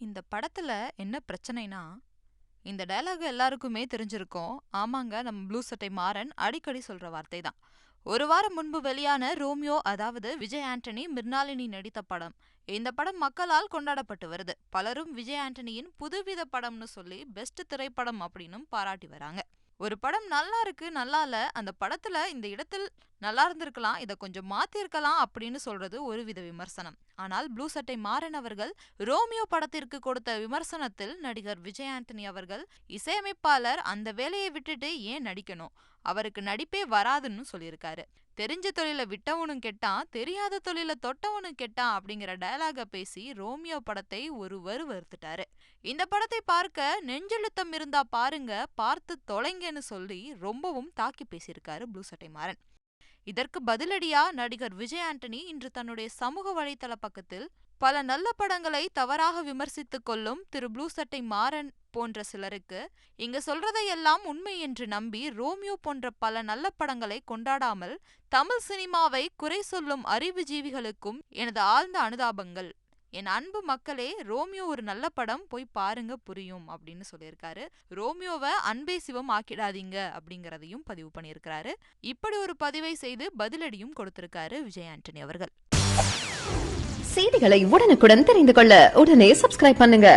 இந்த படத்துல என்ன பிரச்சனைனா, இந்த டயலாக் எல்லாருக்குமே தெரிஞ்சிருக்கும். ஆமாங்க, நம்ம ப்ளூ சட்டை மாறன் அடிக்கடி சொல்ற வார்த்தை தான். ஒரு வாரம் முன்பு வெளியான ரோமியோ, அதாவது விஜய் ஆண்டனி மிர்னாலினி நடித்த படம். இந்த படம் மக்களால் கொண்டாடப்பட்டு வருது. பலரும் விஜய் ஆண்டனியின் புதுவித படம்னு சொல்லி பெஸ்ட் திரைப்படம் அப்படின்னும் பாராட்டி வராங்க. ஒரு படம் நல்லா இருக்கு, நல்லா இல்ல, அந்த படத்துல இந்த இடத்தில் நல்லா இருந்திருக்கலாம், இதை கொஞ்சம் மாத்திருக்கலாம் அப்படின்னு சொல்றது ஒருவித விமர்சனம். ஆனால் ப்ளூ சட்டை மாறன் அவர்கள் ரோமியோ படத்திற்கு கொடுத்த விமர்சனத்தில் நடிகர் விஜய் ஆண்டனி அவர்கள், இசையமைப்பாளர் அந்த வேலையை விட்டுட்டு ஏன் நடிக்கணும், அவருக்கு நடிப்பே வராதுன்னு சொல்லியிருக்காரு. தெரிஞ்ச தொழில விட்டவனும் கெட்டான், தெரியாத தொழில தொட்டவனும் கெட்டான் அப்படிங்கிற டயலாக பேசி ரோமியோ படத்தை ஒரு வறுத்துட்டாரு. இந்த படத்தை பார்க்க நெஞ்செழுத்தம் இருந்தா பாருங்க, பார்த்து தொலைங்கன்னு சொல்லி ரொம்பவும் தாக்கி பேசியிருக்காரு ப்ளூ சட்டை மாறன். இதற்கு பதிலடியா நடிகர் விஜய் ஆண்டனி இன்று தன்னுடைய சமூக வலைதள பக்கத்தில், பல நல்ல படங்களை தவறாக விமர்சித்துக் கொள்ளும் திரு ப்ளூ சட்டை மாறன் போன்ற சிலருக்கு இங்க சொல்றதையெல்லாம் உண்மை என்று நம்பி ரோமியோ போன்ற பல நல்ல படங்களை கொண்டாடாமல் தமிழ் சினிமாவை குறை சொல்லும் அறிவுஜீவிகளுக்கும் எனது ஆழ்ந்த அனுதாபங்கள். என் அன்பு மக்களே, ரோமியோ ஒரு நல்ல படம், போய் பாருங்க, புரியும் அப்படின்னு சொல்லியிருக்காரு. ரோமியோவை அன்பே சிவம் ஆக்கிடாதீங்க அப்படிங்கிறதையும் பதிவு பண்ணியிருக்கிறாரு. இப்படி ஒரு பதிவை செய்து பதிலடியும் கொடுத்திருக்காரு விஜய் ஆண்டனி அவர்கள். செய்திகளை உடனுக்குடன் தெரிந்து கொள்ள உடனே சப்ஸ்கிரைப் பண்ணுங்க.